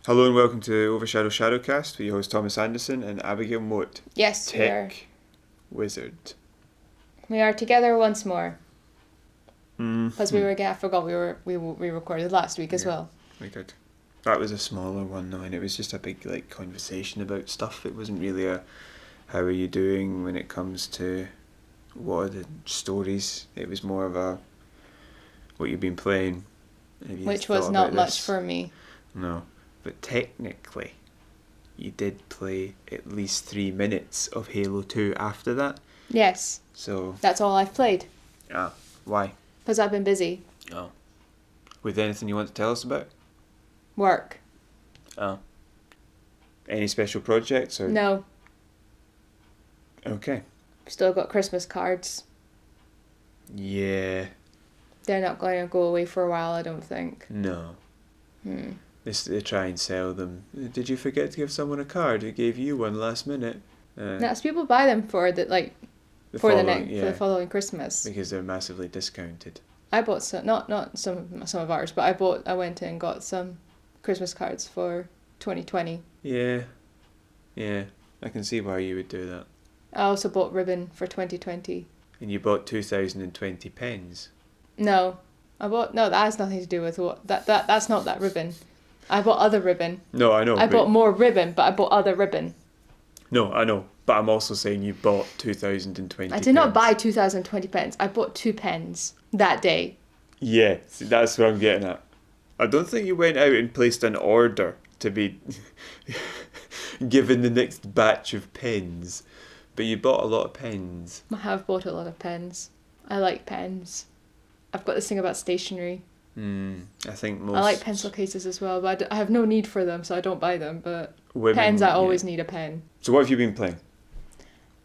Hello and welcome to OverShadow ShadowCast with your host Thomas Anderson and Abigail Moat. Yes, Tech Wizard. we are together once more. Because Mm-hmm. I forgot we recorded last week as well. We did. That was a smaller one though, and it was just a big conversation about stuff. It wasn't really a how are you doing when it comes to what are the stories. It was more of a what you've been playing. Have you Which was thought not about much this? for me. No. But technically, you did play at least 3 minutes of Halo 2 after that. Yes, So, that's all I've played. why? Because I've been busy. Oh. With anything you want to tell us about? Work. Oh. Any special projects or? No. Okay. Still got Christmas cards. Yeah. They're not going to go away for a while, I don't think. No. They try and sell them. Did you forget to give someone a card? We gave you one last minute. That's people buy them for the for the following Christmas. Because they're massively discounted. I bought some, not some of ours, but I went and got some Christmas cards for 2020. Yeah. Yeah. I can see why you would do that. I also bought ribbon for 2020. And you bought 2020 pens. No, that has nothing to do with that's not that ribbon. I bought other ribbon. No, I know. I bought more ribbon, but I bought other ribbon. No, I know. But I'm also saying you bought 2020 I did not buy 2020 pens. I bought 2 pens that day. Yeah, see, that's what I'm getting at. I don't think you went out and placed an order to be given the next batch of pens. But you bought a lot of pens. I have bought a lot of pens. I like pens. I've got this thing about stationery. I think most... I like pencil cases as well, but I have no need for them, so I don't buy them. But women, I always need a pen. So what have you been playing?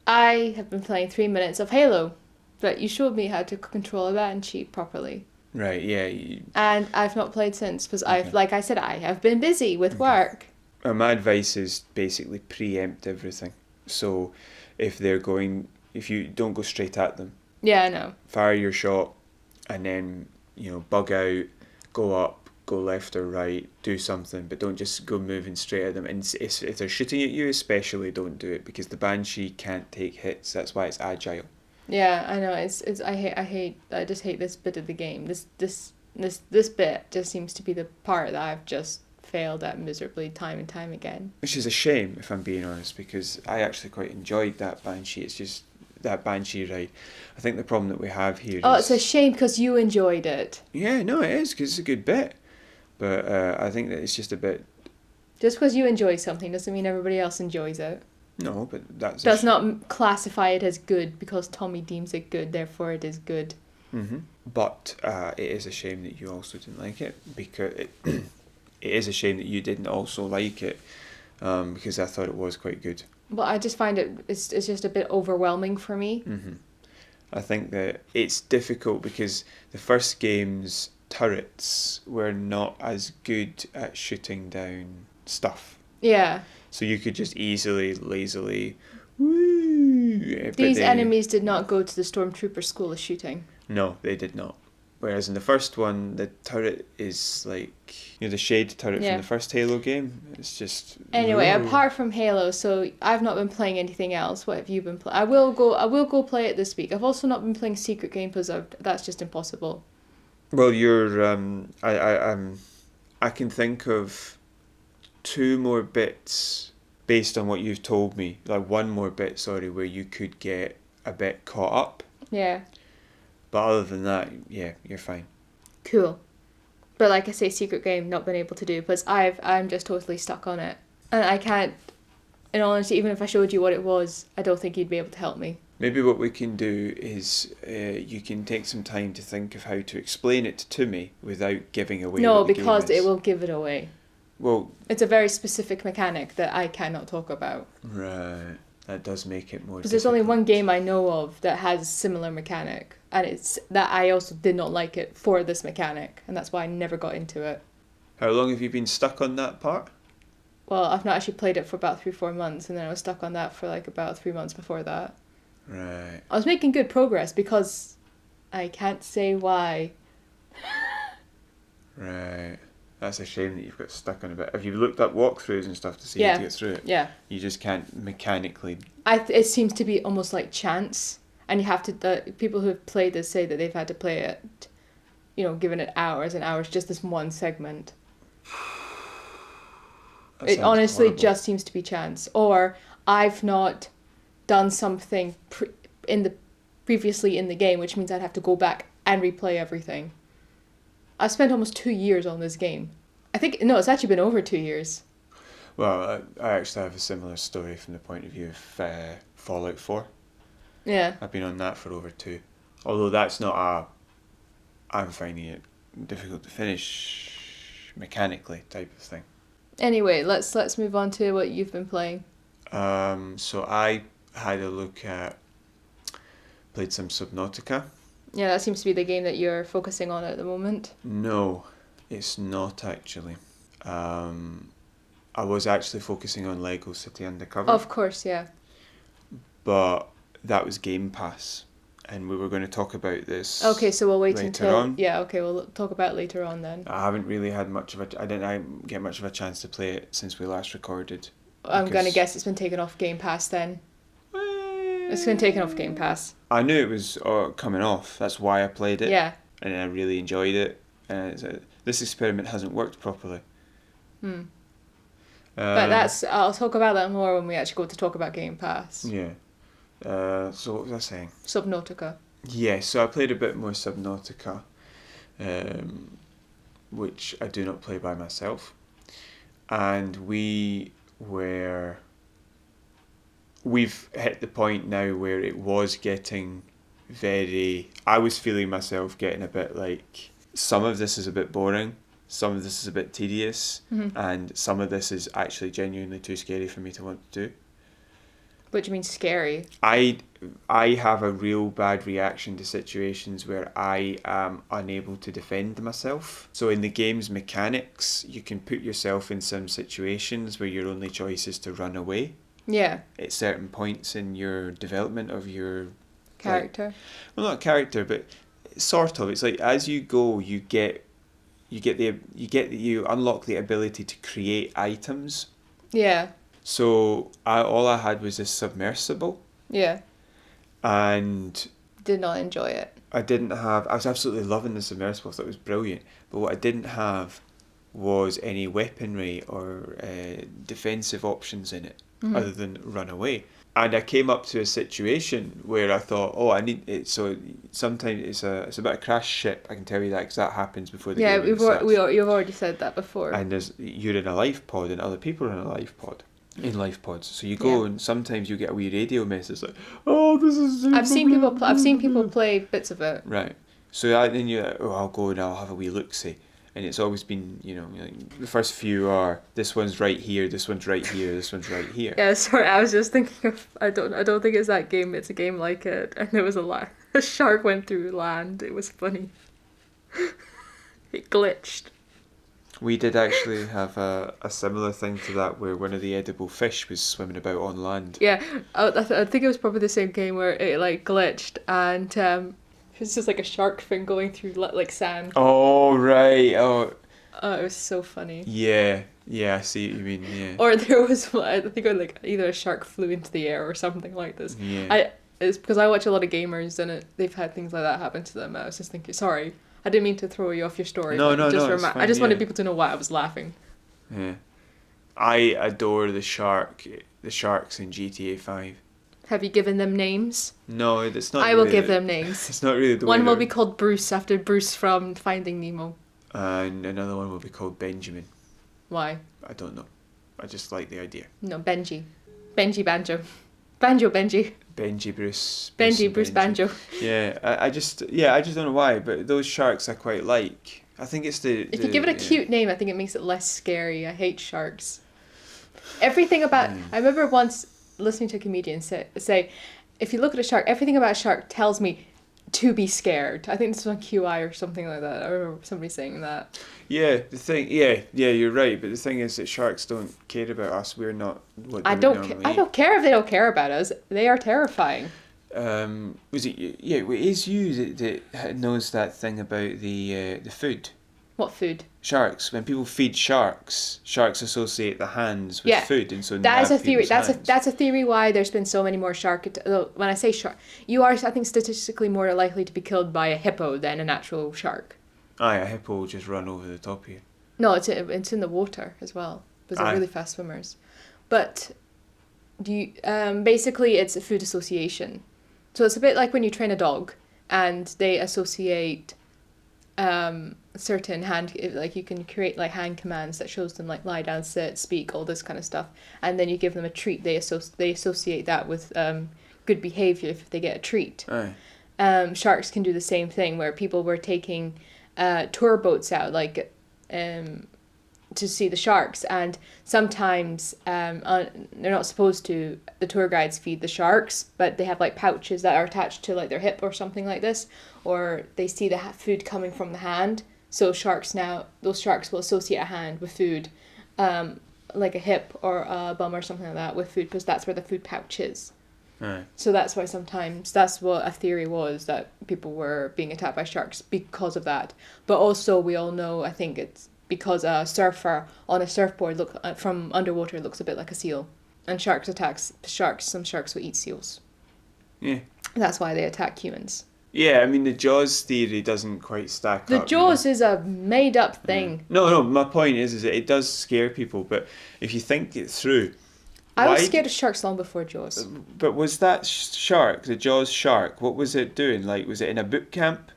I have been playing 3 minutes of Halo, but you showed me how to control a band sheet properly. Right, yeah. And I've not played since, because like I said, I have been busy with work. My advice is basically preempt everything. So if you don't go straight at them. Yeah, I know. Fire your shot and then, bug out, go up, go left or right, do something, but don't just go moving straight at them. And if they're shooting at you, especially, don't do it, because the Banshee can't take hits. That's why it's agile. Yeah, I know. I just hate this bit of the game. This bit just seems to be the part that I've just failed at miserably time and time again. Which is a shame, if I'm being honest, because I actually quite enjoyed that Banshee. It's just that Banshee ride. I think the problem that we have here is... it's a shame because you enjoyed it. Yeah, no, it is, because it's a good bit. But I think that it's just a bit... Just because you enjoy something doesn't mean everybody else enjoys it. No, but that's... Does not classify it as good because Tommy deems it good, therefore it is good. Mm-hmm. But it is a shame that you also didn't like it, because it is a shame that you didn't also like it, because I thought it was quite good. But I just find it's just a bit overwhelming for me. Mm-hmm. I think that it's difficult because the first game's turrets were not as good at shooting down stuff. Yeah. So you could just easily, lazily... Woo! These enemies did not go to the Stormtrooper School of Shooting. No, they did not. Whereas in the first one, the turret is like... the shade turret from the first Halo game. It's just... Anyway, apart from Halo, so I've not been playing anything else. What have you been playing? I will go play it this week. I've also not been playing Secret Game because that's just impossible. Well, you're... I can think of 2 more bits based on what you've told me. Like 1 more bit, where you could get a bit caught up. Yeah. But other than that, yeah, you're fine. Cool. But like I say, Secret Game, not been able to do because I'm just totally stuck on it. And I can't, in all honesty, even if I showed you what it was, I don't think you'd be able to help me. Maybe what we can do is you can take some time to think of how to explain it to me without giving away No, what the because game is. it will give it away. Well... It's a very specific mechanic that I cannot talk about. Right. That does make it more difficult. Because there's only one game I know of that has a similar mechanic. And it's that I also did not like it for this mechanic. And that's why I never got into it. How long have you been stuck on that part? Well, I've not actually played it for about 3-4 months. And then I was stuck on that for like about 3 months before that. Right. I was making good progress because I can't say why. Right. That's a shame that you've got stuck on a bit. Have you looked up walkthroughs and stuff to see how to get through it? Yeah. You just can't mechanically. It seems to be almost like chance, and you have to. The people who have played this say that they've had to play it, given it hours and hours, just this one segment. It honestly horrible. just seems to be chance, or I've not done something previously in the game, which means I'd have to go back and replay everything. I've spent almost 2 years on this game. I think, no, it's actually been over 2 years. Well, I actually have a similar story from the point of view of Fallout 4. Yeah. I've been on that for over 2. Although that's not I'm finding it difficult to finish mechanically type of thing. Anyway, let's move on to what you've been playing. So I had a look at, played some Subnautica. Yeah, that seems to be the game that you're focusing on at the moment. No, it's not actually. I was actually focusing on Lego City Undercover. Of course, yeah. But that was Game Pass, and we were going to talk about this. Okay, so we'll wait later until on. Yeah. Okay, we'll talk about it later on then. I haven't really had I didn't get much of a chance to play it since we last recorded. I'm gonna guess it's been taken off Game Pass then. It's been taken off Game Pass. I knew it was coming off. That's why I played it. Yeah. And I really enjoyed it. And this experiment hasn't worked properly. But I'll talk about that more when we actually go to talk about Game Pass. Yeah. So what was I saying? Subnautica. Yeah, so I played a bit more Subnautica, which I do not play by myself. And we've hit the point now where it was getting I was feeling myself getting a bit like, some of this is a bit boring, some of this is a bit tedious, and some of this is actually genuinely too scary for me to want to do. What do you mean scary? I have a real bad reaction to situations where I am unable to defend myself. So in the game's mechanics, you can put yourself in some situations where your only choice is to run away. Yeah. At certain points in your development of your character. Well, not character, but sort of. It's like as you go, you unlock the ability to create items. Yeah. So all I had was this submersible. Yeah. And did not enjoy it. I was absolutely loving the submersible. I thought it was brilliant. But what I didn't have was any weaponry or defensive options in it, other than run away. And I came up to a situation where I thought, I need it. So sometimes it's about a crash ship. I can tell you that because that happens before the game. Yeah, you've already said that before. And you're in a life pod, and other people are in a life pod. In life pods, so you go and sometimes you get a wee radio message like, "Oh, this is." I've seen people play bits of it. Right. So then you're like, I'll go and I'll have a wee look-see. And it's always been, like, the first few are, this one's right here, this one's right here, this one's right here. Yeah, sorry, I was just thinking of, I don't think it's that game, it's a game like it, and there was a shark went through land, it was funny. It glitched. We did actually have a similar thing to that where one of the edible fish was swimming about on land. Yeah, I think it was probably the same game where it like glitched and it's just like a shark fin going through like sand. Oh, right. Oh, it was so funny. Yeah, I see what you mean, yeah. Or there was, I think like either a shark flew into the air or something like this. Yeah. It's because I watch a lot of gamers and they've had things like that happen to them. I was just thinking, sorry, I didn't mean to throw you off your story. No, it's fine, I just wanted yeah. people to know why I was laughing. Yeah. I adore the sharks in GTA 5. Have you given them names? No, it's not. I will give them names. It's not really the one way will be called Bruce after Bruce from Finding Nemo. And another one will be called Benjamin. Why? I don't know. I just like the idea. No, Benji. Benji Banjo. Banjo Benji. Benji Bruce. Bruce Banjo. Yeah, I just don't know why, but those sharks I quite like. I think it's if you give it a cute name, I think it makes it less scary. I hate sharks. Everything about... I remember once listening to a comedian say, if you look at a shark, everything about a shark tells me to be scared. I think this was on QI or something like that. I remember somebody saying that. Yeah, you're right. But the thing is that sharks don't care about us. We're not what I don't care if they don't care about us. They are terrifying. Was it? Yeah, it is you that knows that thing about the food. What food? Sharks. When people feed sharks associate the hands with food, and so that is a nab theory. people's hands. That's a theory why there's been so many more shark. When I say shark, you are, I think, statistically more likely to be killed by a hippo than a natural shark. Aye, a hippo will just run over the top of you. No, it's in the water as well. Because they're really fast swimmers. But basically it's a food association. So it's a bit like when you train a dog and they associate certain like you can create like hand commands that shows them like lie down, sit, speak, all this kind of stuff, and then you give them a treat. They associate that with good behavior if they get a treat. Aye. Sharks can do the same thing, where people were taking tour boats out like to see the sharks, and sometimes they're not supposed to, the tour guides feed the sharks, but they have like pouches that are attached to like their hip or something like this, or they see the food coming from the hand. So those sharks will associate a hand with food, like a hip or a bum or something like that with food, because that's where the food pouch is. Aye. So that's why sometimes, that's what a theory was, that people were being attacked by sharks because of that. But also we all know, I think it's because a surfer on a surfboard from underwater looks a bit like a seal. And sharks attacks sharks. Some sharks will eat seals. Yeah. That's why they attack humans. Yeah, I mean, the Jaws theory doesn't quite stack The up. Jaws is a made-up thing. No, my point is that it does scare people, but if you think it through... I was scared of sharks long before Jaws. But was that shark, the Jaws shark, what was it doing? Like, was it in a boot camp?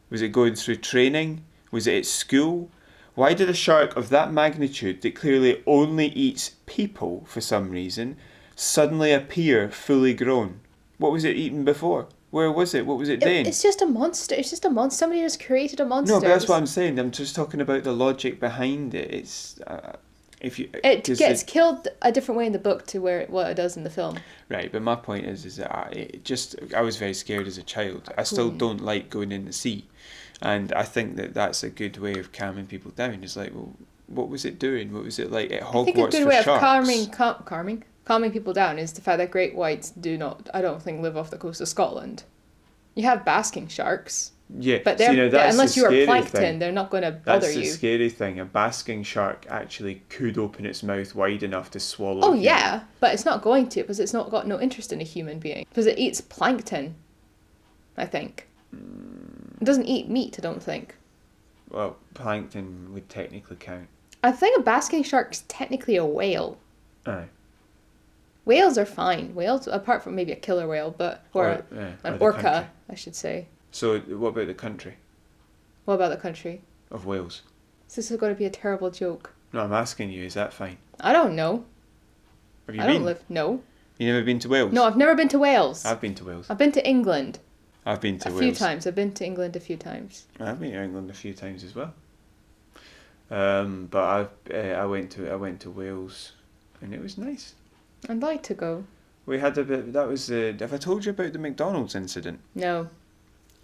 Was it going through training? Was it at school? Why did a shark of that magnitude, that clearly only eats people for some reason, suddenly appear fully grown? What was it eating before? Where was it? What was it doing? It's just a monster. It's just a monster. Somebody just created a monster. No, but that's what I'm saying. I'm just talking about the logic behind it. It's it gets killed a different way in the book to what it does in the film. Right, but my point is that I was very scared as a child. I still don't like going in the sea, and I think that's a good way of calming people down. It's like, well, what was it doing? What was it like at Hogwarts? I think a good for way sharks? of calming people down is the fact that great whites do not, I don't think, live off the coast of Scotland. You have basking sharks. Yeah, but unless you are plankton, they're not going to bother you. That's the scary thing. A basking shark actually could open its mouth wide enough to swallow. Oh yeah, but it's not going to, because it's not got no interest in a human being, because it eats plankton. I think it doesn't eat meat. I don't think. Well, plankton would technically count. I think a basking shark's technically a whale. Aye. Whales are fine. Whales, apart from maybe a killer whale, or an orca, country. I should say. So what about the country? What about the country? Of Wales. Is this going to be a terrible joke? No, I'm asking you, is that fine? I don't know. Have you been? No. You never been to Wales? No, I've never been to Wales. I've been to Wales. I've been to England. I've been to Wales. A few times. I've been to England a few times. I've been to England a few times as well. But I went to Wales, and it was nice. I'd like to go. We had a bit. That was have I told you about the McDonald's incident? No.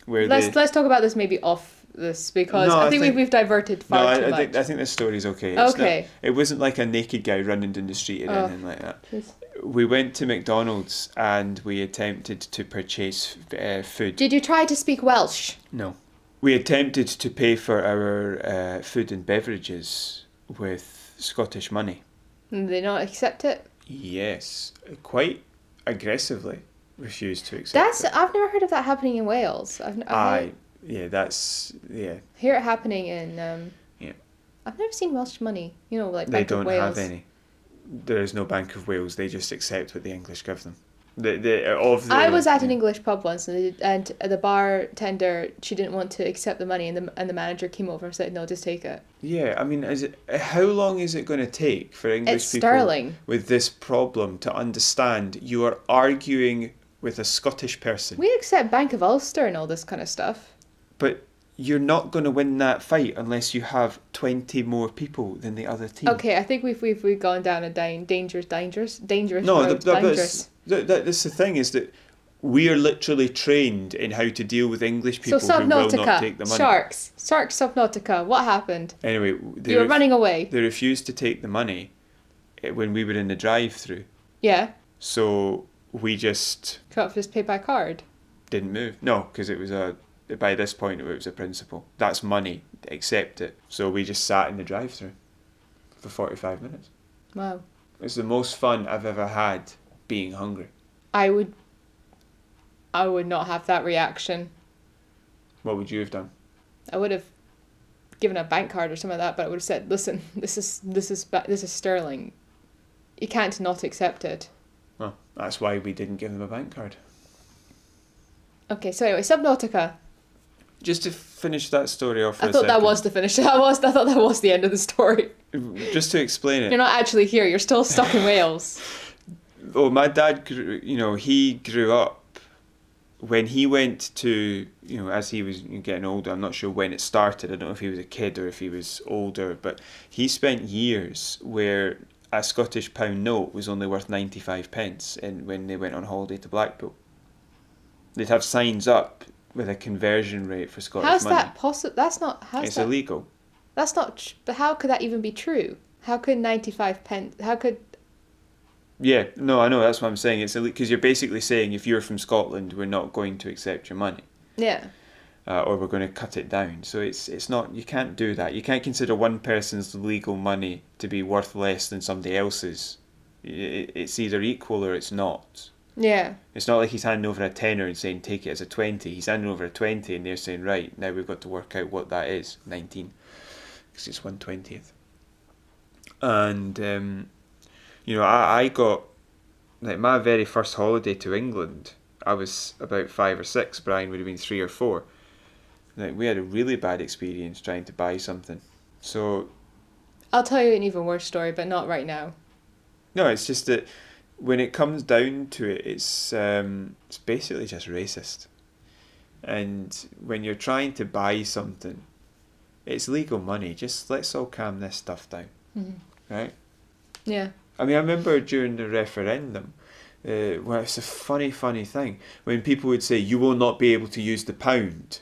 Where let's talk about this maybe off this, because I think we've diverted far too much. I think this story's okay. It wasn't like a naked guy running down the street or anything like that. Please. We went to McDonald's and we attempted to purchase food. Did you try to speak Welsh? No. We attempted to pay for our food and beverages with Scottish money. Did they not accept it? Yes, quite aggressively refused to accept it. I've never heard of that happening in Wales. I hear it happening in I've never seen Welsh money. Like they Bank of Wales. They don't have any. There is no Bank of Wales. They just accept what the English give them. I was at an English pub once, and the bartender, she didn't want to accept the money, and the manager came over and said, "No, just take it." Yeah, I mean, how long is it going to take for English people sterling. With this problem to understand you are arguing with a Scottish person? We accept Bank of Ulster and all this kind of stuff. But you're not going to win that fight unless you have 20 more people than the other team. Okay, I think we've gone down a dangerous no, road. Dangerous. That's the thing, is that we are literally trained in how to deal with English people who will not take the money. Sharks Subnautica, what happened? Anyway, you were running away. They refused to take the money when we were in the drive-through. Yeah. So we just... Can't just pay by card? Didn't move. No, because it was by this point it was a principal. That's money. accept it. So we just sat in the drive-thru for 45 minutes. Wow. It's the most fun I've ever had being hungry. I would not have that reaction. What would you have done? I would have given a bank card or something like that, but I would have said, "Listen, this is sterling. You can't not accept it." Well, that's why we didn't give them a bank card. Okay, so anyway, Subnautica. Just to finish that story off for I thought that was the finish. I thought that was the end of the story. Just to explain it. You're not actually here. You're still stuck in Wales. Oh, my dad, he grew up when he went to, as he was getting older. I'm not sure when it started. I don't know if he was a kid or if he was older, but he spent years where a Scottish pound note was only worth 95 pence when they went on holiday to Blackpool. They'd have signs up with a conversion rate for Scottish money. How's that possible? That's not... It's illegal. That's not... But how could that even be true? How could 95 pence... How could... Yeah, no, I know, that's what I'm saying. It's illegal because you're basically saying if you're from Scotland, we're not going to accept your money. Yeah. Or we're going to cut it down. So it's not... You can't do that. You can't consider one person's legal money to be worth less than somebody else's. It's either equal or it's not. Yeah. It's not like he's handing over a tenner and saying take it as a 20. He's handing over a 20 and they're saying, right, now we've got to work out what that is. 19. Because it's 1/20th. And, I got, like, my very first holiday to England, I was about 5 or 6. Brian would have been 3 or 4. Like, we had a really bad experience trying to buy something. So... I'll tell you an even worse story, but not right now. No, it's just that when it comes down to it, it's basically just racist. And when you're trying to buy something, it's legal money. Just let's all calm this stuff down, right? Yeah. I mean, I remember during the referendum, well, it's a funny thing when people would say you will not be able to use the pound.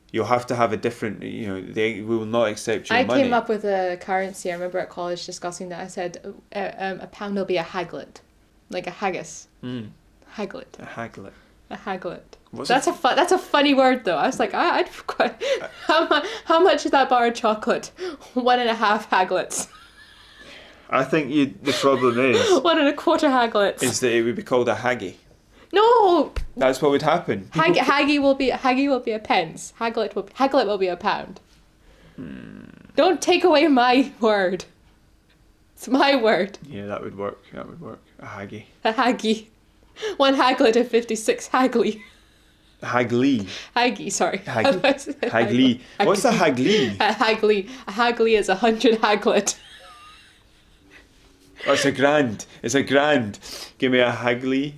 You'll have to have a different, they will not accept your money. I came up with a currency. I remember at college discussing that. I said a pound will be a haglet. Like a haggis. Haglet. A haglet. A haglet. What's that's a funny word though. I was like, I'd quite... How much is that bar of chocolate? 1.5 haglets. I think the problem is... 1.25 haglets. Is that it would be called a haggy. No! That's what would happen. Haggy will be a pence. Haglet will be a pound. Don't take away my word. It's my word. Yeah, that would work. A haggy. A haggy. 1 haglet of 56 haggly. Haglee. Haggy, sorry. Haglee. What's a haglee? A hagly is 100 haglet. Oh, it's a grand. Give me a haglee.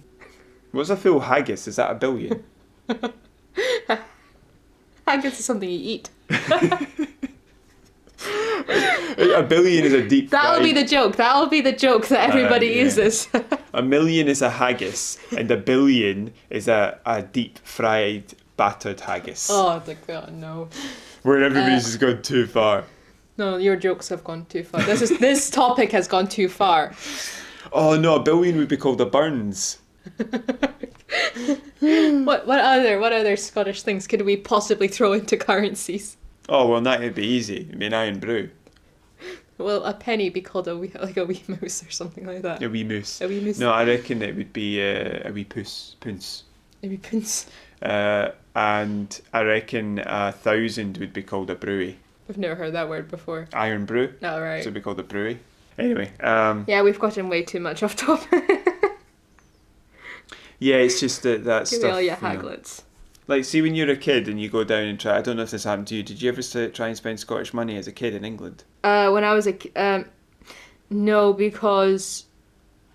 What's a full haggis? Is that 1 billion? Haggis is something you eat. 1 billion is a deep fried... That'll be the joke that everybody uses. 1 million is a haggis, and 1 billion is a deep fried battered haggis. Oh God, no. Where everybody's just gone too far. No, your jokes have gone too far. This topic has gone too far. Oh no, 1 billion would be called a Burns. What other Scottish things could we possibly throw into currencies? Oh well, that would be easy. It'd be an iron brew. Well, a penny be called a wee mouse or something like that. A wee moose. A wee moose. No, I reckon it would be a wee punce. A wee punce. And I reckon 1,000 would be called a brewy. I've never heard that word before. Iron brew. Oh, right. So it'd be called a brewy. Anyway. Yeah, we've gotten way too much off topic. Yeah, it's just that Give stuff. me all your haglets. Like, see, when you're a kid and you go down and try... I don't know if this happened to you. Did you ever try and spend Scottish money as a kid in England? When I was no, because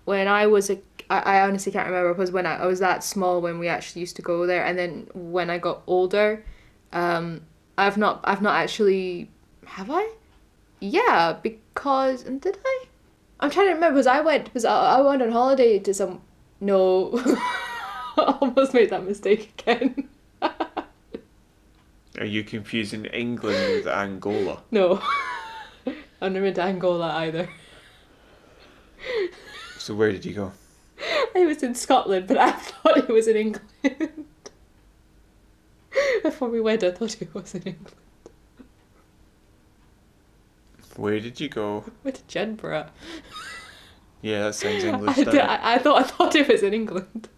when I was I honestly can't remember, because when I was that small when we actually used to go there, and then when I got older, I've not actually... Have I? Yeah, because... Did I? I'm trying to remember, because I went on holiday to some... No. I almost made that mistake again. Are you confusing England with Angola? No. I've never been to Angola either. So where did you go? I was in Scotland, but I thought it was in England. Before we went, I thought it was in England. Where did you go? With Jedburgh. Yeah, that sounds English. I thought it was in England.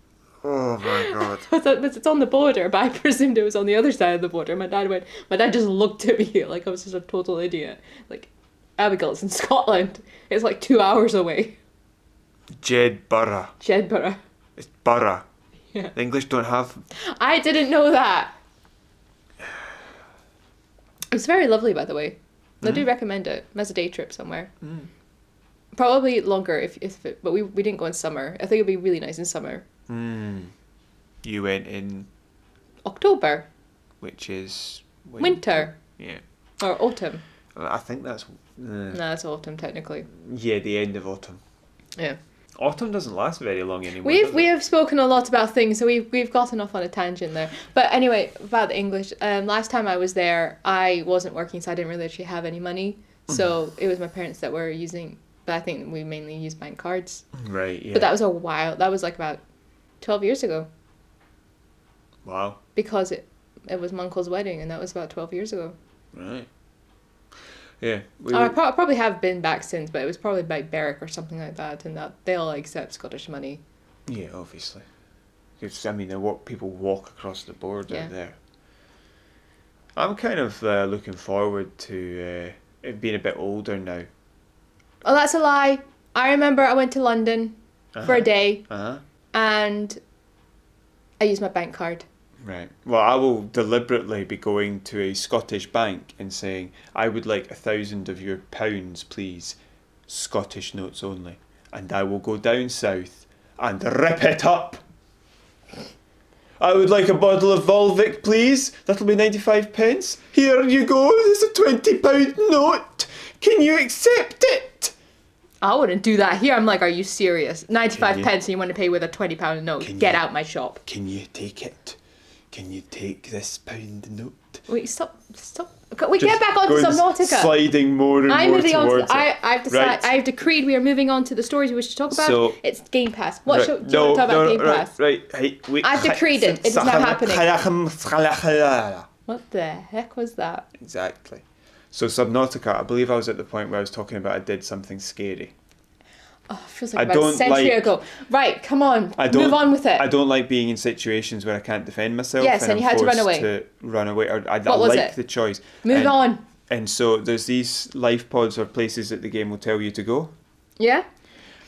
Oh my god. It's on the border, but I presumed it was on the other side of the border. My dad just looked at me like I was just a total idiot. Like, Abigail, it's in Scotland. It's like 2 hours away. Jedburgh. It's borough. Yeah. The English don't have... I didn't know that. It's very lovely, by the way. I do recommend it as a day trip somewhere. Probably longer but we didn't go in summer. I think it'd be really nice in summer. You went in... October. Which is... Winter. Yeah. Or autumn. I think that's... No, that's autumn, technically. Yeah, the end of autumn. Yeah. Autumn doesn't last very long anymore. We have spoken a lot about things, so we've gotten off on a tangent there. But anyway, about the English. Last time I was there, I wasn't working, so I didn't really actually have any money. So it was my parents that were using... But I think we mainly use bank cards. Right, yeah. But that was a while. That was like about 12 years ago. Wow. Because it was my uncle's wedding, and that was about 12 years ago. Right. Yeah. I probably have been back since, but it was probably by Berwick or something like that, and that they'll accept Scottish money. Yeah, obviously. Because, I mean, people walk across the border there. I'm kind of looking forward to it being a bit older now. Oh, that's a lie. I remember I went to London for a day, and I used my bank card. Right. Well, I will deliberately be going to a Scottish bank and saying, I would like 1,000 of your pounds, please. Scottish notes only. And I will go down south and rip it up. I would like a bottle of Volvic, please. That'll be 95 pence. Here you go. There's a £20 note. Can you accept it? I wouldn't do that here. I'm like, are you serious? 95 pence and you want to pay with a £20 note? Get out my shop. Can you take it? Can you take this pound note? Wait, stop. We get back onto Subnautica. Sliding more and more towards it. I've decided. Right. I've decreed we are moving on to the stories we wish to talk about. So, it's Game Pass. Do you want to talk about Game Pass? Right. I've decreed it. It is now happening. What the heck was that? Exactly. So Subnautica, I believe I was at the point where I was talking about I did something scary. Oh, it feels like about a century ago. Right, come on. Move on with it. I don't like being in situations where I can't defend myself. Yes, and you had to run away. I what was like it? the choice. Move on. And so there's these life pods or places that the game will tell you to go. Yeah?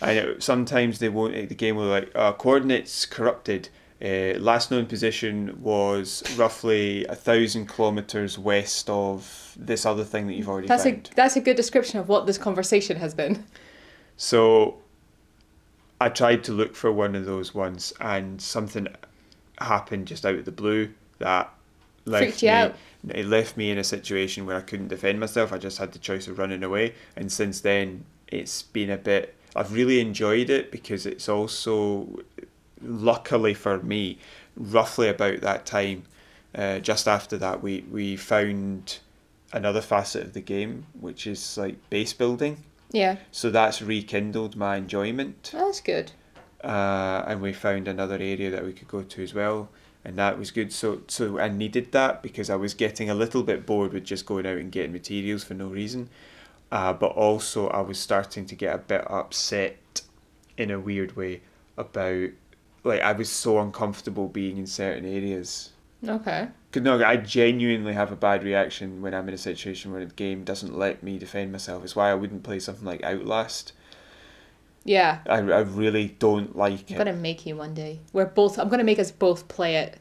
And sometimes they won't. The game will like coordinates corrupted. Last known position was roughly 1,000 kilometers west of this other thing that you've already found. That's a good description of what this conversation has been. So I tried to look for one of those ones, and something happened just out of the blue that freaked you out. It left me in a situation where I couldn't defend myself. I just had the choice of running away, and since then it's been a bit... I've really enjoyed it because it's also, luckily for me, roughly about that time, just after that, we found another facet of the game, which is like base building. Yeah. So that's rekindled my enjoyment. Oh, that's good. And we found another area that we could go to as well, and that was good. So I needed that because I was getting a little bit bored with just going out and getting materials for no reason. But also I was starting to get a bit upset in a weird way about, like, I was so uncomfortable being in certain areas. Okay. No, I genuinely have a bad reaction when I'm in a situation where the game doesn't let me defend myself. It's why I wouldn't play something like Outlast. Yeah. I really don't like it. I'm going to make you one day. I'm going to make us both play it.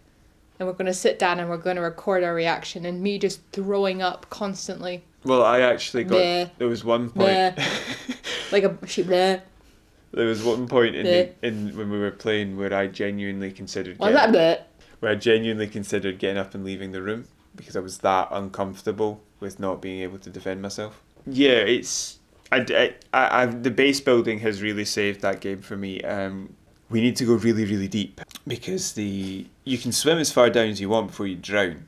And we're going to sit down and we're going to record our reaction and me just throwing up constantly. Well, I actually got... Bleh. There was one point... Like a sheep. Bleh. There was one point in when we were playing where I genuinely considered... What's that bit? Where I genuinely considered getting up and leaving the room because I was that uncomfortable with not being able to defend myself. Yeah, it's... the base building has really saved that game for me. We need to go really, really deep because you can swim as far down as you want before you drown,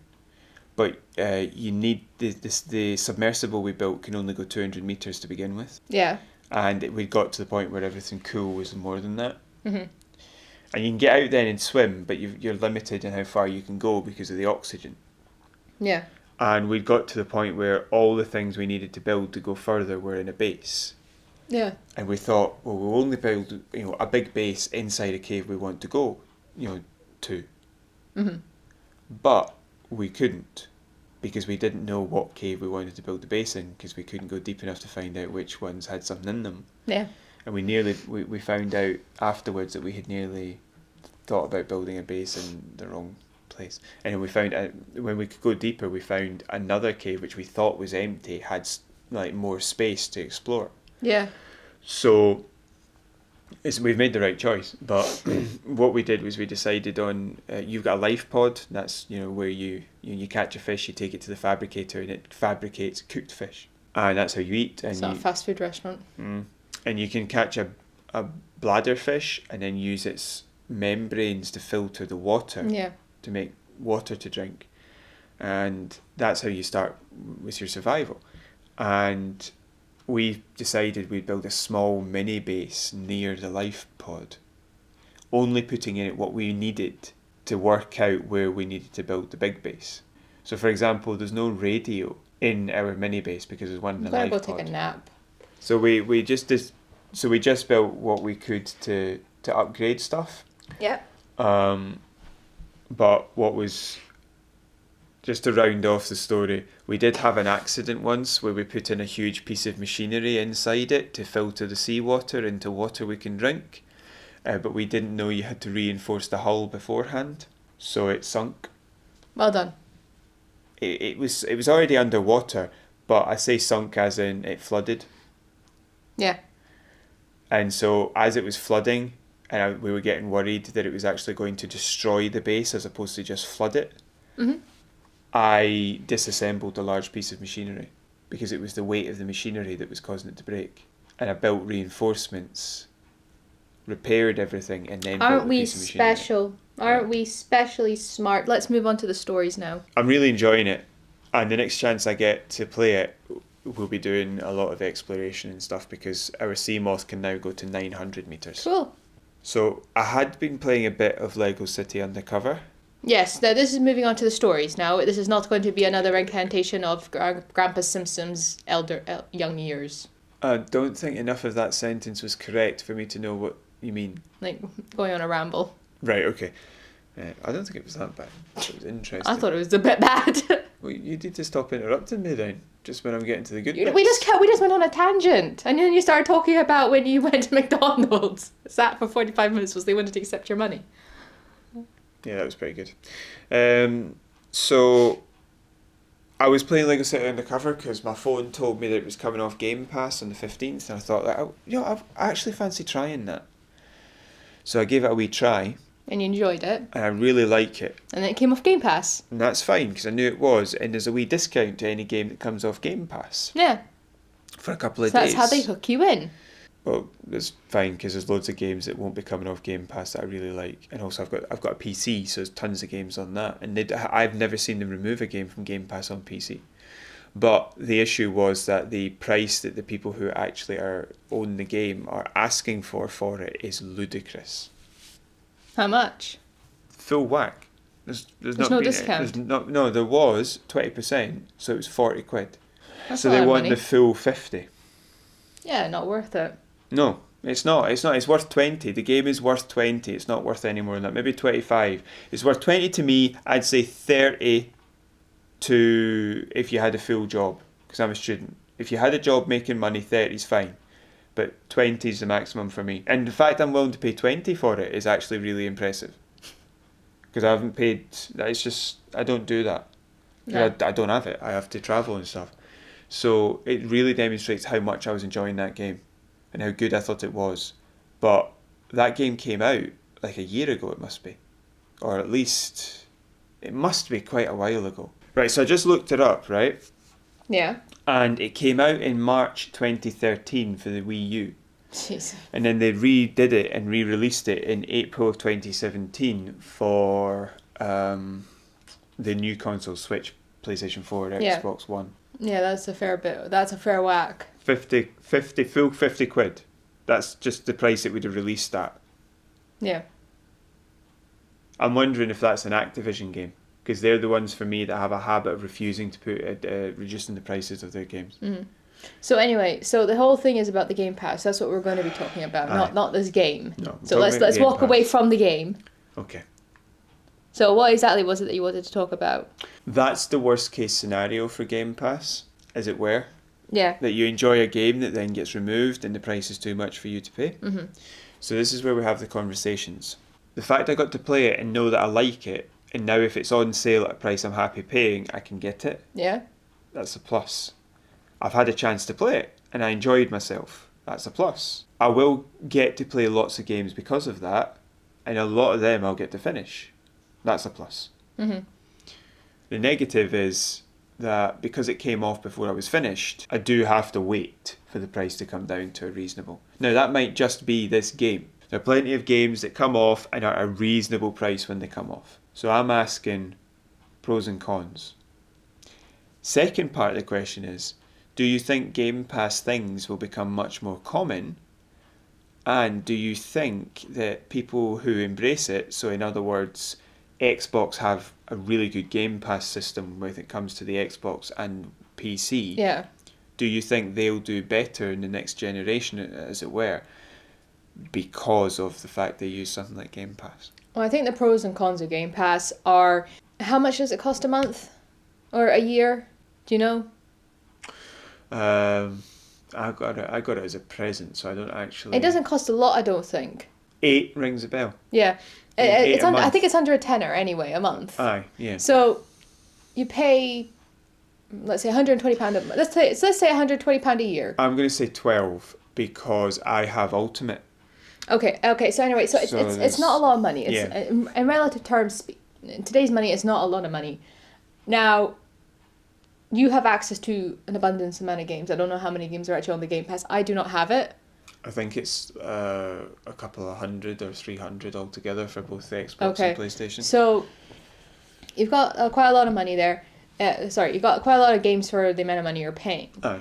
but you need the submersible we built can only go 200 meters to begin with. Yeah. And we got to the point where everything cool was more than that. Mm-hmm. And you can get out then and swim, but you're limited in how far you can go because of the oxygen. Yeah. And we'd got to the point where all the things we needed to build to go further were in a base. Yeah. And we thought, well, we'll only build, a big base inside a cave we want to go, to. Mm-hmm. But we couldn't, because we didn't know what cave we wanted to build the base in, because we couldn't go deep enough to find out which ones had something in them. Yeah. And we found out afterwards that we had nearly thought about building a base in the wrong place. And we found out, when we could go deeper, we found another cave which we thought was empty, had like more space to explore. Yeah. So we've made the right choice. But what we did was we decided on, you've got a life pod. That's where you catch a fish, you take it to the fabricator, and it fabricates cooked fish, and that's how you eat. And it's not a fast food restaurant. And you can catch a bladder fish and then use its membranes to filter the water. Yeah. To make water to drink, and that's how you start with your survival. And we decided we'd build a small mini base near the life pod, only putting in it what we needed to work out where we needed to build the big base. So for example, there's no radio in our mini base because there's one in the life pod. I'm gonna go take a nap. So we just built what we could to upgrade stuff. Yeah. But what was, just to round off the story, we did have an accident once where we put in a huge piece of machinery inside it to filter the seawater into water we can drink, but we didn't know you had to reinforce the hull beforehand, so it sunk. Well done. It was already underwater, but I say sunk as in it flooded. Yeah. And so as it was flooding, and we were getting worried that it was actually going to destroy the base as opposed to just flood it, I disassembled a large piece of machinery because it was the weight of the machinery that was causing it to break. And I built reinforcements, repaired everything, and then built a piece of machinery. Special? Aren't we specially smart? Let's move on to the stories now. I'm really enjoying it, and the next chance I get to play it, we'll be doing a lot of exploration and stuff because our sea moth can now go to 900 metres. Cool. So I had been playing a bit of Lego City Undercover. Yes, now this is moving on to the stories now. This is not going to be another incantation of Grandpa Simpson's young years. I don't think enough of that sentence was correct for me to know what you mean. Like, going on a ramble. Right, okay. I don't think it was that bad. It was interesting. I thought it was a bit bad. Well, you need to stop interrupting me then, just when I'm getting to the good bits. We just went on a tangent, and then you started talking about when you went to McDonald's. Sat for 45 minutes because they wanted to accept your money. Yeah, that was pretty good. So I was playing Lego City Undercover because my phone told me that it was coming off Game Pass on the 15th, and I thought that I actually fancy trying that. So I gave it a wee try. And you enjoyed it. And I really like it. And then it came off Game Pass. And that's fine because I knew it was, and there's a wee discount to any game that comes off Game Pass. Yeah. For a couple of days. days. That's how they hook you in. Well, it's fine because there's loads of games that won't be coming off Game Pass that I really like, and also I've got a PC, so there's tons of games on that, and I've never seen them remove a game from Game Pass on PC. But the issue was that the price that the people who actually own the game are asking for it is ludicrous. How much? Full whack. There's no discount. There was 20%, so it was 40 quid. That's so a lot they of want money. the full 50. Yeah, not worth it. No, it's not. It's worth 20. The game is worth 20. It's not worth any more than that. Maybe 25. It's worth 20 to me. I'd say 30 to if you had a full job, because I'm a student. If you had a job making money, 30 is fine. But 20 is the maximum for me. And the fact I'm willing to pay 20 for it is actually really impressive. Because I haven't paid... It's just... I don't do that. No. I don't have it. I have to travel and stuff. So it really demonstrates how much I was enjoying that game and how good I thought it was. But that game came out like a year ago, it must be. Or at least... It must be quite a while ago. Right, so I just looked it up, right? Yeah. And it came out in March 2013 for the Wii U. Jeez. And then they redid it and re-released it in April of 2017 for the new console, Switch, PlayStation 4, Xbox One. Yeah, that's a fair bit. That's a fair whack. 50 quid. That's just the price it would have released at. Yeah. I'm wondering if that's an Activision game. because they're the ones for me that have a habit of refusing to put reducing the prices of their games. So anyway, so the whole thing is about the Game Pass. That's what we're going to be talking about, not this game. No, so let's walk away from the game. Okay. So what exactly was it that you wanted to talk about? That's the worst case scenario for Game Pass, as it were. Yeah. That you enjoy a game that then gets removed and the price is too much for you to pay. Mm-hmm. So this is where we have the conversations. The fact I got to play it and know that I like it, and now if it's on sale at a price I'm happy paying, I can get it. Yeah. That's a plus. I've had a chance to play it and I enjoyed myself. That's a plus. I will get to play lots of games because of that, and a lot of them I'll get to finish. That's a plus. Mm-hmm. The negative is that because it came off before I was finished, I do have to wait for the price to come down to a reasonable. Now that might just be this game. There are plenty of games that come off and are a reasonable price when they come off. So I'm asking pros and cons. Second part of the question is, do you think Game Pass things will become much more common? And do you think that people who embrace it, so in other words, Xbox have a really good Game Pass system when it comes to the Xbox and PC. Yeah. Do you think they'll do better in the next generation, as it were, because of the fact they use something like Game Pass? Well, I think the pros and cons of Game Pass are, how much does it cost a month? Or a year? Do you know? I got it as a present, so I don't actually... It doesn't cost a lot, I don't think. 8 rings a bell. Yeah. It's under, I think it's under a tenner anyway, a month. Aye, yeah. So you pay, let's say £120 a month. Let's say £120 a year. I'm going to say 12 because I have Ultimate. Okay. So anyway, it's not a lot of money. In relative terms, in today's money, it's not a lot of money. Now, you have access to an abundance amount of games. I don't know how many games are actually on the Game Pass. I do not have it. I think it's a couple of 100 or 300 altogether for both the Xbox and PlayStation. So you've got quite a lot of money there. You've got quite a lot of games for the amount of money you're paying. Aye.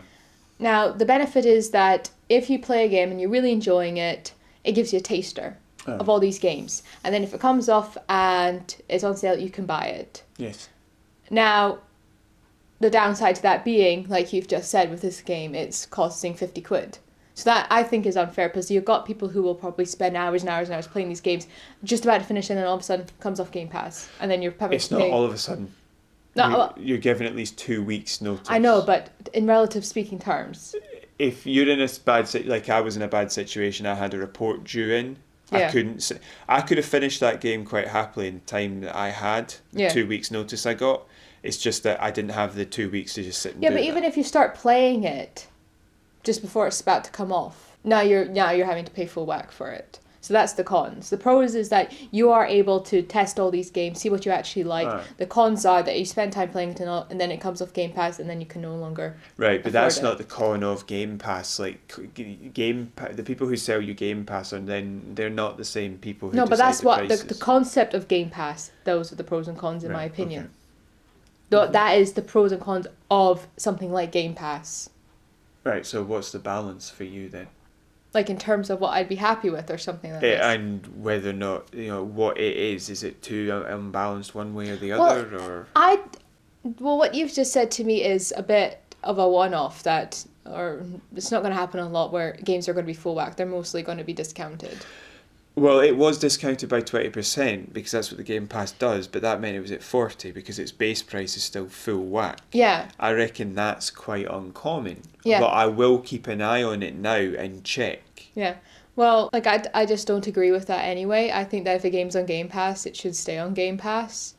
Now, the benefit is that if you play a game and you're really enjoying it, it gives you a taster of all these games. And then if it comes off and it's on sale, you can buy it. Yes. Now, the downside to that being, like you've just said with this game, it's costing 50 quid. So that, I think, is unfair because you've got people who will probably spend hours and hours and hours playing these games, just about to finish, and then all of a sudden comes off Game Pass. And then you're having It's not all of a sudden. No, you're given at least 2 weeks notice. I know, but in relative speaking terms. If you're in a like I was in a bad situation, I had a report due in. Yeah. I could have finished that game quite happily in the time that I had. The 2 weeks notice I got. It's just that I didn't have the 2 weeks to just sit and do but even if you start playing it just before it's about to come off, now you're having to pay full whack for it. So that's the cons. The pros is that you are able to test all these games, see what you actually like. Right. The cons are that you spend time playing it and then it comes off Game Pass and then you can no longer. Right, but that's not the con of Game Pass. Like the people who sell you Game Pass they're not the same people who. No, but that's what prices. the concept of Game Pass. Those are the pros and cons in my opinion. Okay. That is the pros and cons of something like Game Pass. Right, so what's the balance for you then? Like in terms of what I'd be happy with or something like this. And whether or not, what it is it too unbalanced one way or the other? Or what you've just said to me is a bit of a one-off or it's not going to happen a lot where games are going to be full whack. They're mostly going to be discounted. Well, it was discounted by 20% because that's what the Game Pass does, but that meant it was at 40 because its base price is still full whack. Yeah. I reckon that's quite uncommon. Yeah. But I will keep an eye on it now and check. Yeah. Well, I just don't agree with that anyway. I think that if a game's on Game Pass, it should stay on Game Pass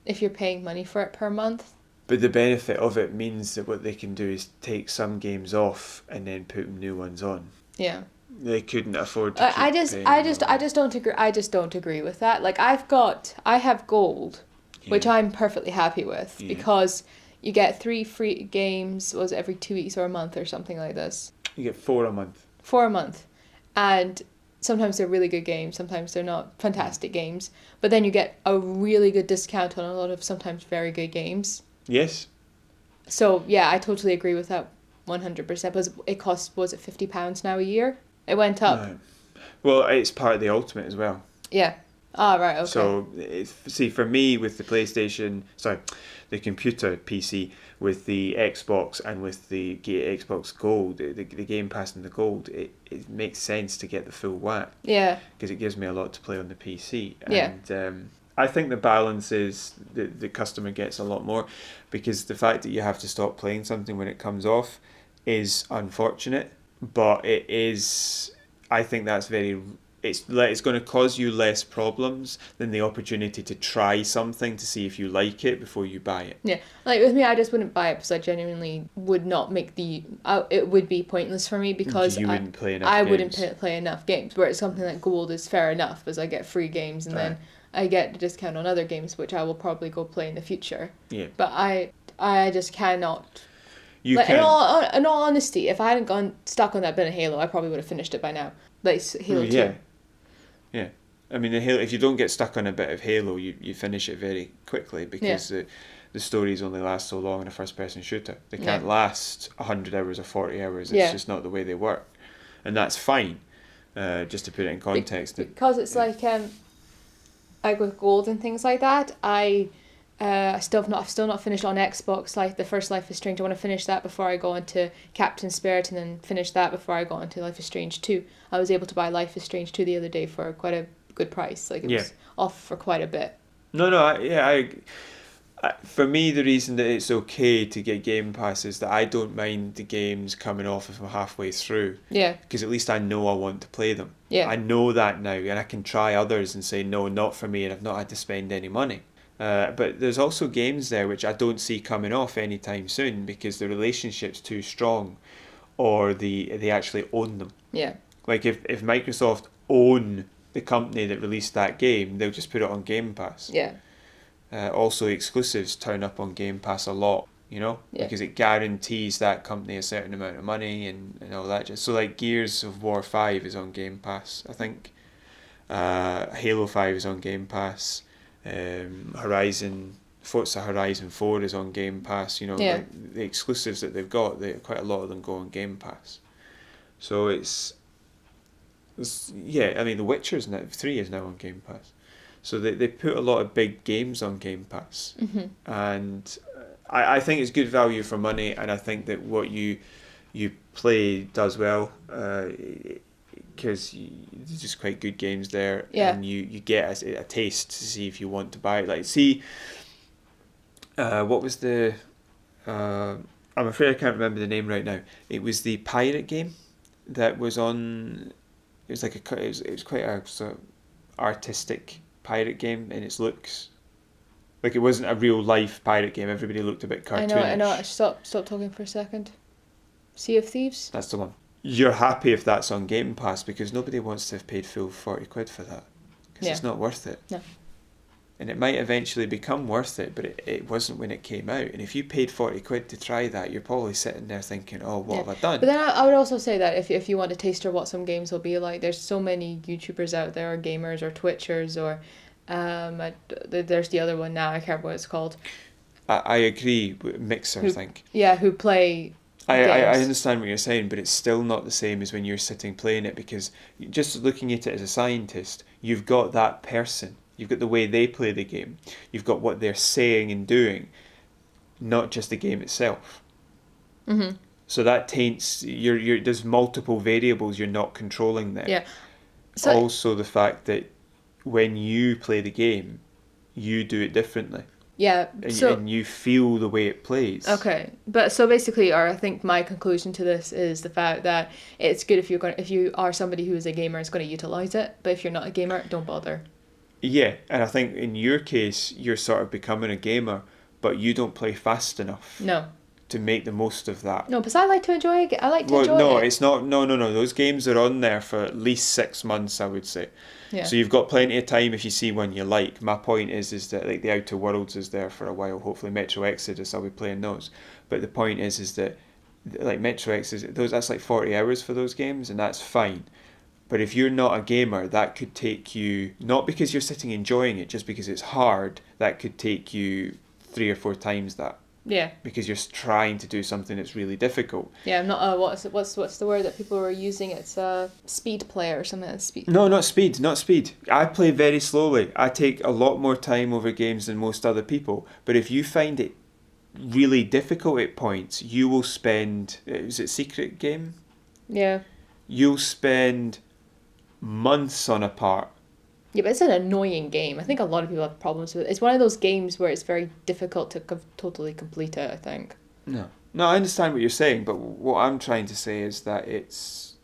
if you're paying money for it per month. But the benefit of it means that what they can do is take some games off and then put new ones on. Yeah. They couldn't afford to. I just don't agree. I just don't agree with that. Like I have gold, which I'm perfectly happy with because you get 3 free games. Was it every 2 weeks or a month or something like this? You get 4 a month. 4 a month, and sometimes they're really good games. Sometimes they're not fantastic games. But then you get a really good discount on a lot of sometimes very good games. Yes. So yeah, I totally agree with that 100%. Because it costs, was it £50 now a year? It went up. No. Well, it's part of the Ultimate as well. Yeah. Ah, right, okay. So, see, for me, with the the computer PC, with the Xbox and with the Xbox Gold, the Game Pass and the Gold, it makes sense to get the full whack. Yeah. Because it gives me a lot to play on the PC. Yeah. And I think the balance is the customer gets a lot more, because the fact that you have to stop playing something when it comes off is unfortunate, but it is, I think that's it's going to cause you less problems than the opportunity to try something to see if you like it before you buy it. Yeah, like with me, I just wouldn't buy it because I genuinely would not make it would be pointless for me because you wouldn't play enough I games. wouldn't play enough games. Whereas something like Gold is fair enough because I get free games and then I get a discount on other games, which I will probably go play in the future. Yeah. But I just cannot. You like, can. In all honesty, if I hadn't gone stuck on that bit of Halo, I probably would have finished it by now. Like Halo 2. Yeah. I mean, if you don't get stuck on a bit of Halo, you finish it very quickly, because the stories only last so long in a first-person shooter. They can't last 100 hours or 40 hours. It's just not the way they work. And that's fine, just to put it in context. Because it's like, like with Gold and things like that, I've still not finished on Xbox, like the first Life is Strange. I want to finish that before I go into Captain Spirit, and then finish that before I go into Life is Strange 2. I was able to buy Life is Strange 2 the other day for quite a good price. Like, it was off for quite a bit. For me, the reason that it's okay to get Game Pass is that I don't mind the games coming off if I'm halfway through. Yeah. Because at least I know I want to play them. Yeah. I know that now, and I can try others and say, no, not for me, and I've not had to spend any money. But there's also games there which I don't see coming off anytime soon because the relationship's too strong, or they actually own them. Yeah. Like if Microsoft own the company that released that game, they'll just put it on Game Pass. Yeah. Also, exclusives turn up on Game Pass a lot, because it guarantees that company a certain amount of money and all that. So like Gears of War 5 is on Game Pass, I think. Halo 5 is on Game Pass. Forza Horizon 4 is on Game Pass. Like the exclusives that they've got, quite a lot of them go on Game Pass. So it's I mean, The Witcher's 3 is now on Game Pass. So they put a lot of big games on Game Pass. Mm-hmm. And I think it's good value for money, and I think that what you play does well, because there's just quite good games there, and you get a taste to see if you want to buy it. Like, see, what was the... I'm afraid I can't remember the name right now. It was the pirate game that was on... It was like it was quite a sort of artistic pirate game in its looks. Like, it wasn't a real life pirate game. Everybody looked a bit cartoonish. I know. Stop talking for a second. Sea of Thieves? That's the one. You're happy if that's on Game Pass because nobody wants to have paid full 40 quid for that. Because it's not worth it. No. And it might eventually become worth it, but it wasn't when it came out. And if you paid 40 quid to try that, you're probably sitting there thinking, oh, what have I done? But then I would also say that if you want a taster of what some games will be like, there's so many YouTubers out there, or gamers, or Twitchers, or there's the other one now, I can't remember what it's called. I agree, Mixer, I think. Yeah, who play... I understand what you're saying, but it's still not the same as when you're sitting playing it, because just looking at it as a scientist, you've got that person. You've got the way they play the game. You've got what they're saying and doing, not just the game itself. Mm-hmm. So that taints there's multiple variables you're not controlling there. Yeah. So also the fact that when you play the game, you do it differently. Yeah. And you feel the way it plays. Okay, but so basically, I think my conclusion to this is the fact that it's good if you are somebody who is a gamer, is going to utilize it. But if you're not a gamer, don't bother. Yeah, and I think in your case, you're sort of becoming a gamer, but you don't play fast enough. No. To make the most of that. No, because I like to enjoy it. No, it's not. No. Those games are on there for at least 6 months, I would say. Yeah. So you've got plenty of time if you see one you like. My point is that like the Outer Worlds is there for a while. Hopefully Metro Exodus, I'll be playing those. But the point is that like Metro Exodus, that's like 40 hours for those games, and that's fine. But if you're not a gamer, that could take you, not because you're sitting enjoying it, just because it's hard, that could take you 3 or 4 times that. Yeah. because you're trying to do something that's really difficult. Yeah, I'm not. What's the word that people were using? It's speed player or something. Speed. No, not speed, not speed. I play very slowly. I take a lot more time over games than most other people. But if you find it really difficult at points, you will spend. Is it Secret Game? Yeah. You'll spend months on a part. Yeah, but it's an annoying game. I think a lot of people have problems with it. It's one of those games where it's very difficult to totally complete it, I think. No, I understand what you're saying, but what I'm trying to say is that it's...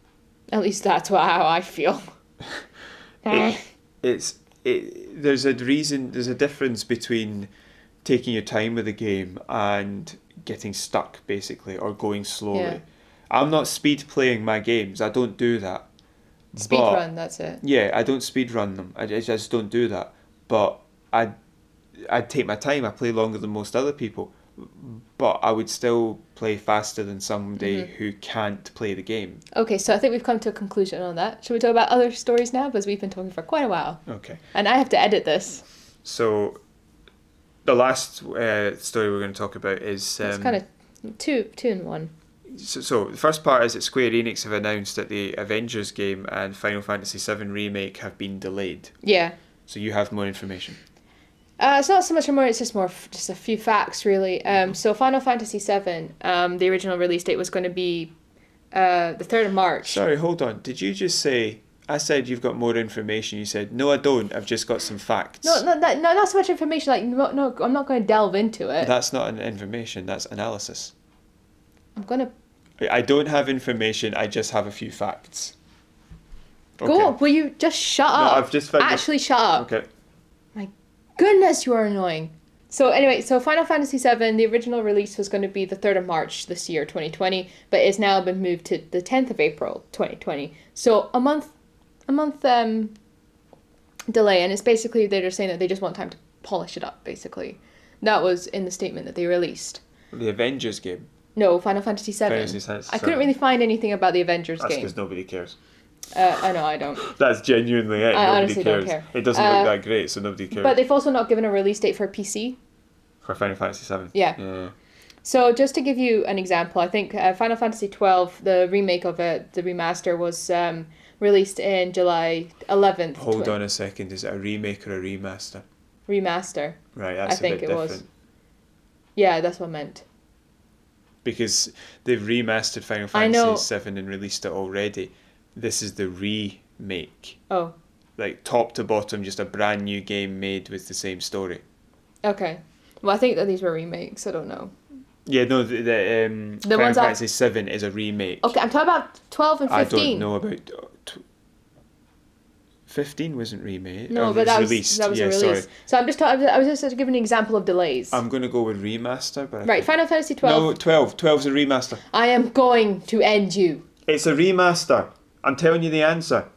At least that's how I feel. There's a reason, there's a difference between taking your time with a game and getting stuck, basically, or going slowly. Yeah. I'm not speed playing my games. I don't do that. Speed run, that's it. Yeah, I don't speed run them. I just don't do that. But I take my time. I play longer than most other people. But I would still play faster than somebody who can't play the game. Okay, so I think we've come to a conclusion on that. Should we talk about other stories now? Because we've been talking for quite a while. Okay. And I have to edit this. So, the last story we're going to talk about is... it's kind of two in one. So the first part is that Square Enix have announced that the Avengers game and Final Fantasy VII Remake have been delayed. Yeah. So you have more information. It's not so much more, it's just just a few facts, really. So Final Fantasy VII, the original release date was going to be the 3rd of March. Sorry, hold on. Did you just say... I said you've got more information. You said, no, I don't. I've just got some facts. No, not so much information. Like, no, I'm not going to delve into it. That's not an information. That's analysis. I'm going to... I don't have information. I just have a few facts. Okay. Go on, will you just shut up? No, I've just found... Actually, shut up. Okay. My goodness, you are annoying. So anyway, Final Fantasy VII, the original release was going to be the 3rd of March this year, 2020, but it's now been moved to the 10th of April, 2020. So a month delay, and it's basically they're just saying that they just want time to polish it up, basically. That was in the statement that they released. The Avengers game. No, Final Fantasy VII. I couldn't really find anything about the Avengers That's game. because nobody cares. I know, I don't. That's genuinely it. I Nobody honestly cares. don't care. It doesn't look that great, so nobody cares. But they've also not given a release date for PC. For Final Fantasy VII. Yeah. So just to give you an example, I think Final Fantasy XII, the remake of it, the remaster, was released in July 11th. Hold on a second. Is it a remake or a remaster? Remaster. Right, that's a bit different. Was. Yeah, that's what I meant. Because they've remastered Final Fantasy VII and released it already. This is the remake. Oh. Like top to bottom, just a brand new game made with the same story. Okay. Well, I think that these were remakes. I don't know. Yeah, no, the Final Fantasy VII is a remake. Okay, I'm talking about 12 and 15. I don't know about... 15 wasn't remade. No, but that was released. A release. Sorry. So I was just giving an example of delays. I'm going to go with remaster. But right, Final Fantasy 12. No, 12. 12's a remaster. I am going to end you. It's a remaster. I'm telling you the answer.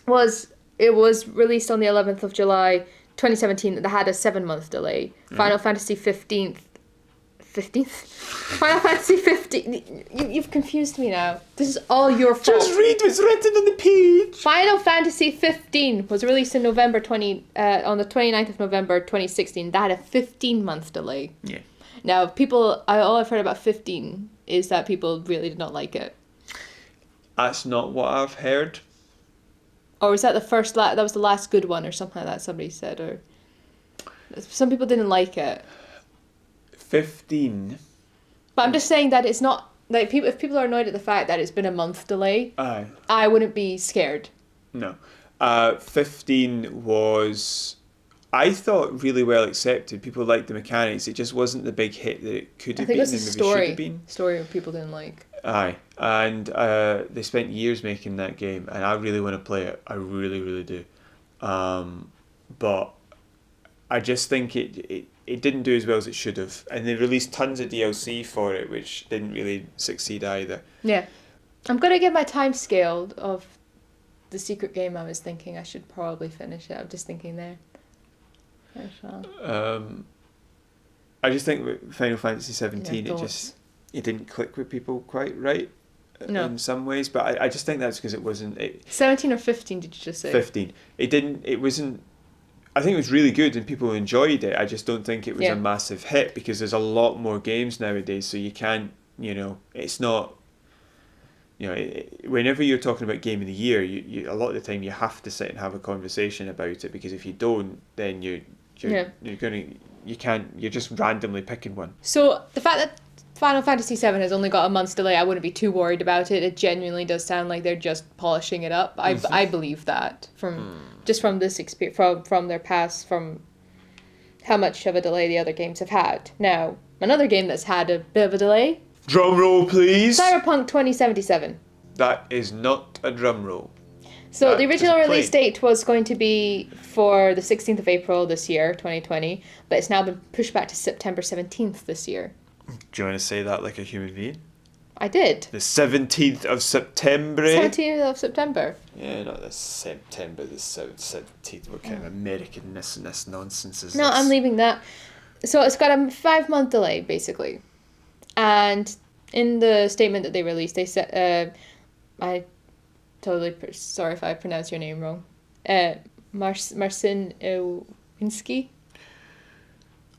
It was released on the 11th of July, 2017. That had a 7-month delay. Final Fantasy 15th. Final Fantasy 15. You've confused me now. This is all your fault. Just read what's written on the page. Final Fantasy 15 was released in on the 29th of November 2016. That had a 15-month delay. Yeah. Now, all I've heard about 15 is that people really did not like it. That's not what I've heard. Or was that that was the last good one or something like that somebody said, or some people didn't like it. 15. But I'm just saying that it's not like if people are annoyed at the fact that it's been a month delay, I wouldn't be scared. No. 15 was, I thought, really well accepted. People liked the mechanics. It just wasn't the big hit that it could have been and maybe should have been. Story people didn't like. Aye. And they spent years making that game, and I really want to play it. I really, really do. But I just think it didn't do as well as it should have. And they released tons of DLC for it, which didn't really succeed either. Yeah. I'm going to give my time scale of the secret game. I was thinking I should probably finish it. I'm just thinking there. I just think with Final Fantasy 17, it didn't click with people quite right in some ways. But I just think that's because it wasn't... 17 or 15 did you just say? 15. It wasn't... I think it was really good and people enjoyed it. I just don't think it was Yeah. a massive hit because there's a lot more games nowadays. So you can't, it's not, whenever you're talking about game of the year, you a lot of the time you have to sit and have a conversation about it, because if you don't, then you're just randomly picking one. So the fact that Final Fantasy VII has only got a month's delay, I wouldn't be too worried about it. It genuinely does sound like they're just polishing it up. I believe that from this experience, from their past, from how much of a delay the other games have had. Now, another game that's had a bit of a delay. Drum roll, please. Cyberpunk 2077. That is not a drum roll. So That the original is a release plane. date was going to be for the 16th of April this year, 2020, but it's now been pushed back to September 17th this year. Do you want to say that like a human being? I did. The 17th of September. 17th of September. Yeah, not the September, the 17th. What kind of Americanness and this nonsense is No, this? I'm leaving that. So it's got a 5-month delay, basically. And in the statement that they released, they said, I totally, sorry if I pronounce your name wrong. Marcin Iwinski?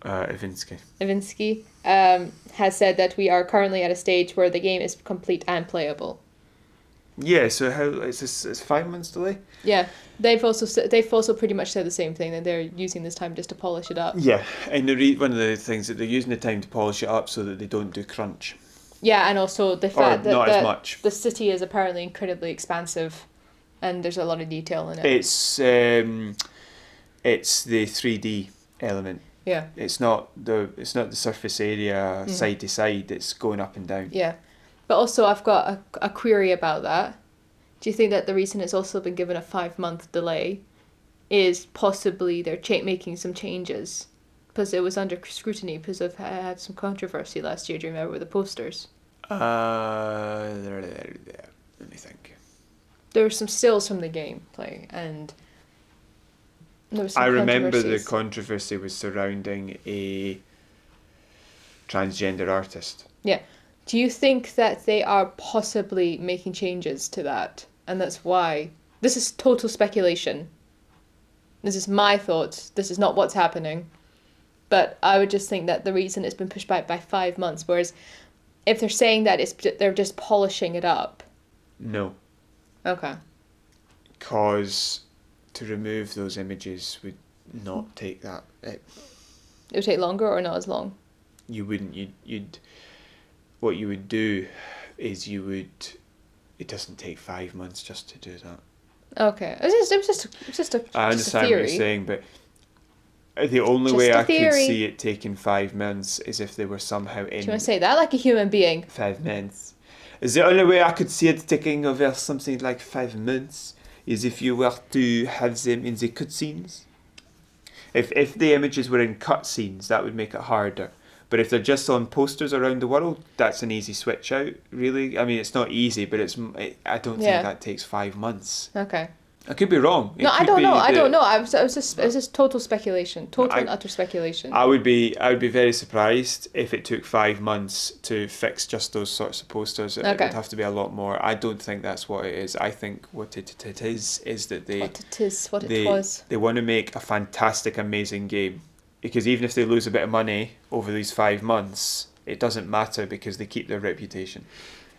Iwinski. Has said that we are currently at a stage where the game is complete and playable. Yeah, so it's 5 months delay? Yeah, they've also pretty much said the same thing, that they're using this time just to polish it up. Yeah, and one of the things that they're using the time to polish it up so that they don't do crunch. Yeah, and also the fact not as that much. the city is apparently incredibly expansive, and there's a lot of detail in it. It's the 3D element. Yeah. It's not the surface area side to side. It's going up and down. Yeah, but also I've got a query about that. Do you think that the reason it's also been given a 5-month delay is possibly they're making some changes? Because it was under scrutiny because of had some controversy last year. Do you remember with the posters? Let me think. There were some stills from the gameplay, and there was some I remember the controversies. controversy was surrounding a transgender artist. Yeah. Do you think that they are possibly making changes to that? And that's why... This is total speculation. This is my thoughts. This is not what's happening. But I would just think that the reason it's been pushed back by 5 months, whereas if they're saying that they're just polishing it up. No, Okay. because to remove those images would not take that. It would take longer or not as long? You wouldn't. What you would do is it doesn't take 5 months just to do that. Okay. It was just a I understand theory. what you're saying, but the only Just way a I could theory. see it taking 5 months is if they were somehow Do you in want to say that like a human being? 5 months. Is the only way I could see it taking over something like 5 months is if you were to have them in the cutscenes. If the images were in cutscenes, that would make it harder. But if they're just on posters around the world, that's an easy switch out, really. I mean, it's not easy, but I don't Yeah. think that takes 5 months. Okay. I could be wrong. It No, I could don't be know. I the- don't know. It was just total speculation. Total and utter speculation. I would be very surprised if it took 5 months to fix just those sorts of posters. It Okay. would have to be a lot more. I don't think that's what it is. I think what it is that It was. they want to make a fantastic, amazing game. Because even if they lose a bit of money over these 5 months, it doesn't matter because they keep their reputation.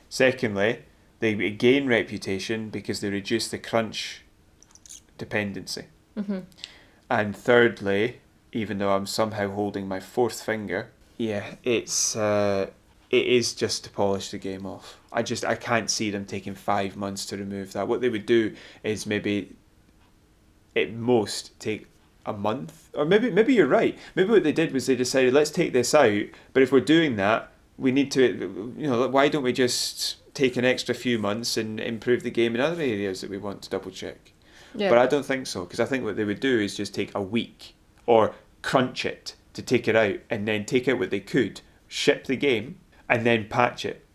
Secondly, they gain reputation because they reduce the crunch dependency. Mm-hmm. And thirdly, even though I'm somehow holding my fourth finger, yeah, it is just to polish the game off. I can't see them taking 5 months to remove that. What they would do is maybe at most take a month, or maybe you're right. Maybe what they did was they decided, let's take this out, but if we're doing that, we need to, why don't we just take an extra few months and improve the game in other areas that we want to double check? Yeah. But I don't think so, because I think what they would do is just take a week or crunch it to take it out, and then take out what they could, ship the game, and then patch it.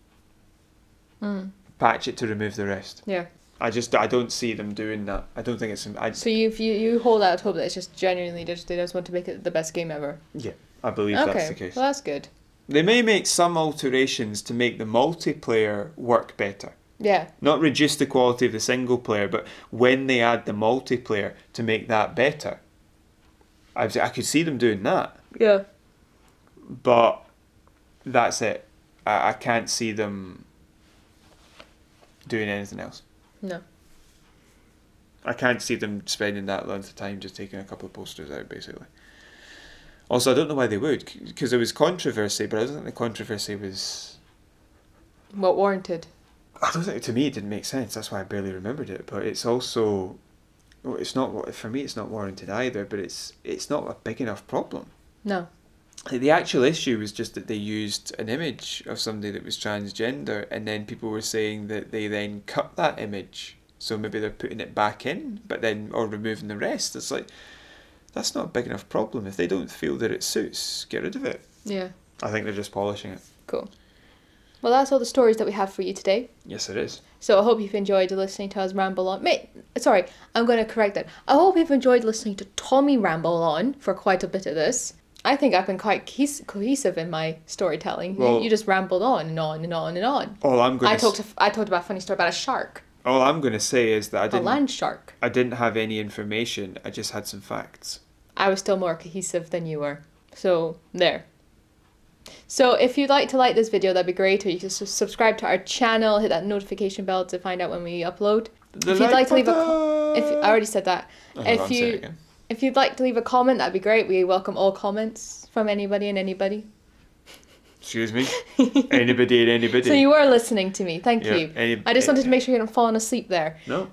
Patch it to remove the rest. Yeah. I don't see them doing that. I don't think it's. So you hold out hope that it's just genuinely they just want to make it the best game ever. Yeah, I believe Okay. that's the case. Well, that's good. They may make some alterations to make the multiplayer work better. Yeah. Not reduce the quality of the single player, but when they add the multiplayer to make that better, I could see them doing that, Yeah. but that's it. I can't see them doing anything else. No. I can't see them spending that length of time just taking a couple of posters out, basically. Also, I don't know why they would, because there was controversy, but I don't think the controversy was... What warranted? I don't think, to me, it didn't make sense. That's why I barely remembered it. But it's also... Well, it's not, for me, it's not warranted either, but it's not a big enough problem. No. The actual issue was just that they used an image of somebody that was transgender, and then people were saying that they then cut that image. So maybe they're putting it back in, but then, or removing the rest. It's like, that's not a big enough problem. If they don't feel that it suits, get rid of it. Yeah. I think they're just polishing it. Cool. Well, that's all the stories that we have for you today. Yes, it is. So I hope you've enjoyed listening to us ramble on. Sorry, I'm going to correct that. I hope you've enjoyed listening to Tommy ramble on for quite a bit of this. I think I've been quite cohesive in my storytelling. Well, you just rambled on and on and on and on. All I'm going I talked about a funny story about a shark. All I'm going to say is that A land shark. I didn't have any information. I just had some facts. I was still more cohesive than you were. So, there. So, if you'd like to like this video, that'd be great. Or you can subscribe to our channel, hit that notification bell to find out when we upload. If you'd like to leave I already said that. If you'd like to leave a comment, that'd be great. We welcome all comments from anybody and anybody. Excuse me? Anybody and anybody. So you were listening to me. Thank you. I just wanted to make sure you're not falling asleep there. No.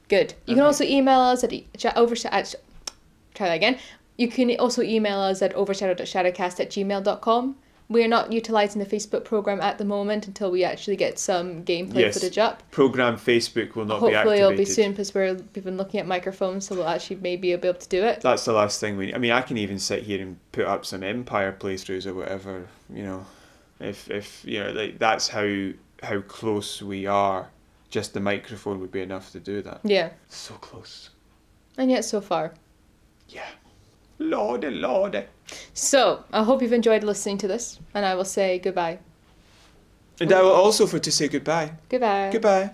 Good. You can also email us at OverShadow. Try that again. You can also email us at overshadow.shadowcast@gmail.com. We're not utilising the Facebook program at the moment until we actually get some gameplay footage up. Program Facebook will not be activated. Hopefully it'll be soon because we've been looking at microphones, so we'll actually maybe be able to do it. That's the last thing we need. I mean, I can even sit here and put up some Empire playthroughs or whatever, you know. If you know, like, that's how close we are. Just the microphone would be enough to do that. Yeah. So close. And yet so far. Yeah. Lordy. So, I hope you've enjoyed listening to this, and I will say goodbye. And I will also to say goodbye. Goodbye. Goodbye.